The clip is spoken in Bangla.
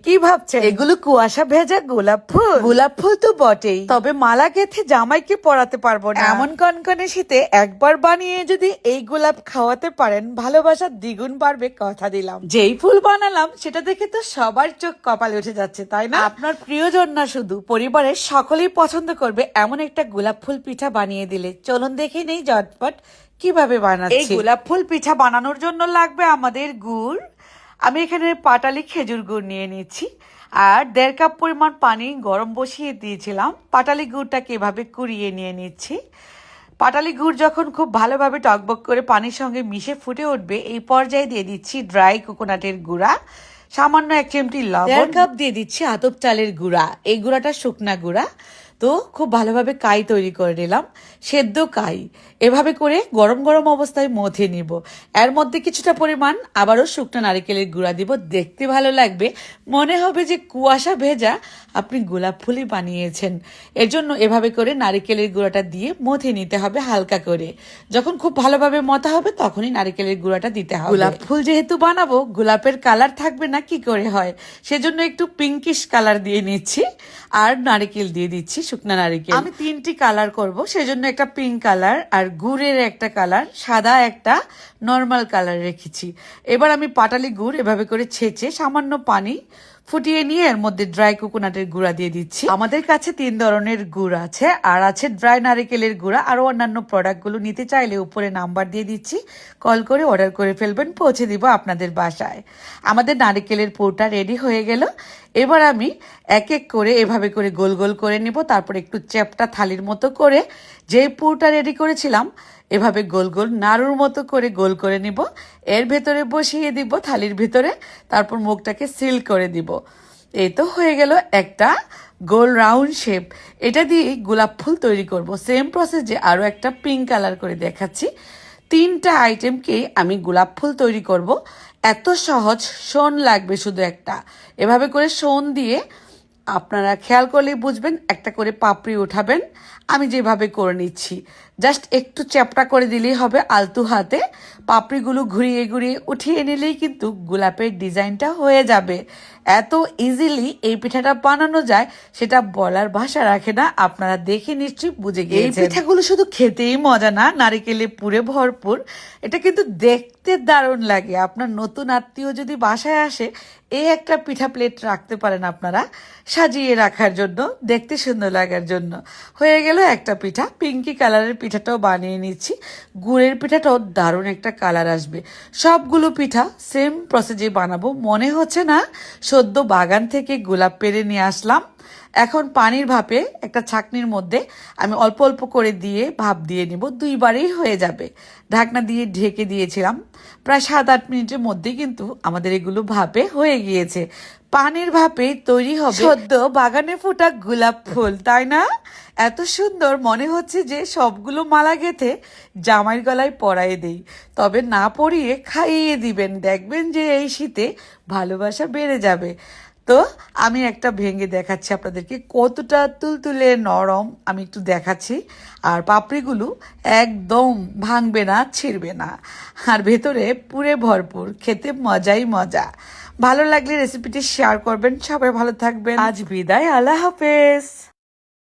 কি ভাবছেন? এগুলো কুয়াশা ভেজা গোলাপ ফুল। গোলাপ ফুল তো বটেই, তবে মালা গেঁথে জামাইকে পরাতে পারবো না। এমন কনকনে শীতে একবার বানিয়ে যদি এই গোলাপ খাওয়াতে পারেন, ভালোবাসা দ্বিগুণ বাড়বে, কথা দিলাম। যেই ফুল বানালাম সেটা দেখে তো সবার চোখ কপালে উঠে যাচ্ছে, তাই না? আপনার প্রিয়জন না, শুধু পরিবারের সকলেই পছন্দ করবে এমন একটা গোলাপ ফুল পিঠা বানিয়ে দিলে। চলুন দেখে নেই ঝটপট কিভাবে বানাচ্ছি। এই গোলাপ ফুল পিঠা বানানোর জন্য লাগবে আমাদের গুড়। আমি এখানে পাটালি খেজুর গুড় নিয়ে নিচ্ছি, আর 1.5 কাপ পরিমাণ পানি গরম বসিয়ে দিয়েছিলাম। পাটালি গুড়টাকে এভাবে কুড়িয়ে নিয়ে নিচ্ছি। পাটালি গুড় যখন খুব ভালোভাবে টকবক করে পানির সঙ্গে মিশে ফুটে উঠবে, এই পর্যায়ে দিয়ে দিচ্ছি ড্রাই কোকোনাটের গুঁড়া, সামান্য 1 চিমটি লবণ, 1.5 কাপ দিয়ে দিচ্ছি আতপ চালের গুঁড়া। এই গুঁড়াটা শুকনা গুঁড়া। তো খুব ভালোভাবে কাই তৈরি করে নিলাম, সেদ্ধ কাই। এভাবে করে গরম গরম অবস্থায় মথে নিব। এর মধ্যে কিছুটা পরিমাণ আবারও শুকনো নারিকেলের গুঁড়া দিব। দেখতে ভালো লাগবে, মনে হবে যে কুয়াশা ভেজা আপনি গোলাপ ফুলই বানিয়েছেন। এর জন্য এভাবে করে নারিকেলের গুঁড়াটা দিয়ে মথে নিতে হবে হালকা করে। যখন খুব ভালোভাবে মথা হবে তখনই নারিকেলের গুঁড়াটা দিতে হবে। গোলাপ ফুল যেহেতু বানাবো, গোলাপের কালার থাকবে না, কি করে হয়, সেজন্য একটু পিঙ্কিশ কালার দিয়ে নিচ্ছি, আর নারিকেল দিয়ে দিচ্ছি, শুকনা নারিকেল। আমি 3টি কালার করব, সেজন্য একটা পিঙ্ক কালার, আর গুড়ের একটা কালার, সাদা একটা নর্মাল কালার রেখেছি। এবার আমি পাটালি গুড় এভাবে করে ছেঁচে সামান্য পানি ফুটিয়ে নিয়ে এর মধ্যে ড্রাই কোকোনাটের গুঁড়া দিয়ে দিচ্ছি। আমাদের কাছে 3 ধরনের গুড় আছে, আর আছে ড্রাই নারিকেলের গুঁড়া। আরো অন্যান্য প্রোডাক্টগুলো নিতে চাইলে উপরে নাম্বার দিয়ে দিচ্ছি, কল করে অর্ডার করে ফেলবেন, পৌঁছে দিব আপনাদের বাসায়। আমাদের নারিকেলের পুরটা রেডি হয়ে গেল। এবার আমি এক এক করে এভাবে করে গোল গোল করে নিব, তারপর একটু চ্যাপটা থালির মতো করে যে পুরটা রেডি করেছিলাম এভাবে গোল গোল নাড়ুর মতো করে গোল করে নিব। এর ভেতরে বসিয়ে দিব থালির ভিতরে, তারপর মুখটাকে সিল করে দিব। এই তো হয়ে গেল একটা গোল রাউন্ড শেপ। এটা দিয়ে গোলাপ ফুল তৈরি করব। সেম প্রসেসে আরও একটা পিঙ্ক কালার করে দেখাচ্ছি। 3টা আইটেমকে আমি গোলাপ ফুল তৈরি করব। এত সহজ, শোন লাগবে শুধু একটা। এভাবে করে শোন দিয়ে আপনারা খেয়াল করলেই বুঝবেন, একটা করে পাপড়ি উঠাবেন। আমি যেভাবে করে নিচ্ছি, জাস্ট একটু চ্যাপটা করে দিলেই হবে আলতু হাতে। পাপড়িগুলো ঘুরিয়ে ঘুরিয়ে উঠিয়ে নিলেই কিন্তু গোলাপের ডিজাইনটা হয়ে যাবে। এত ইজিলি এই পিঠাটা বানানো যায় সেটা বলার ভাষা রাখে না। আপনারা দেখে নিশ্চয়ই বুঝে গিয়েছেন। এই পিঠাগুলো শুধু খেতেই মজা না, নারিকেলে পুরে ভরপুর। এটা কিন্তু দেখতে দারুণ লাগে। আপনার নতুন আত্মীয় যদি বাসায় আসে, এই একটা পিঠা প্লেট রাখতে পারেন আপনারা, সাজিয়ে রাখার জন্য, দেখতে সুন্দর লাগার জন্য। হয়ে গেল একটা পিঠা। পিঙ্কি কালারের পিঠাটাও বানিয়ে নিচ্ছি। গুড়ের পিঠাটাও দারুণ একটা কালার আসবে। সবগুলো পিঠা সেম প্রসেসে বানাবো। মনে হচ্ছে না সদ্য বাগান থেকে গোলাপ পেড়ে নিয়ে আসলাম। এখন পানির ভাপে একটা ছাঁকনির মধ্যে আমি অল্প অল্প করে দিয়ে ভাপ দিয়ে নিব। 2বারেই হয়ে যাবে। ঢাকনা দিয়ে ঢেকে দিয়েছিলাম, প্রায় 7-8 মিনিটের মধ্যেই কিন্তু আমাদের এগুলো ভাপে হয়ে গিয়েছে। পানির ভাপে তৈরি হবে সদ্য বাগানে ফোটা গোলাপ ফুল, তাই না? এত সুন্দর, মনে হচ্ছে যে সবগুলো মালা গেঁথে জামাইয়ের গলায় পরায়ে দেই। তবে না পরিয়ে খাইয়ে দিবেন, দেখবেন যে এই শীতে ভালোবাসা বেড়ে যাবে। তো আমি একটা ভেঙে দেখাচ্ছি আপনাদেরকে, কতটা তুলতুলে নরম আমি একটু দেখাচ্ছি। আর পাপড়িগুলো একদম ভাঙবে না, ছিঁড়বে না, আর ভেতরে পুরে ভরপুর। খেতে মজাই মজা। ভালো লাগলে রেসিপিটি শেয়ার করবেন। সবাই ভালো থাকবেন। আজ বিদায়, আল্লাহ হাফেজ।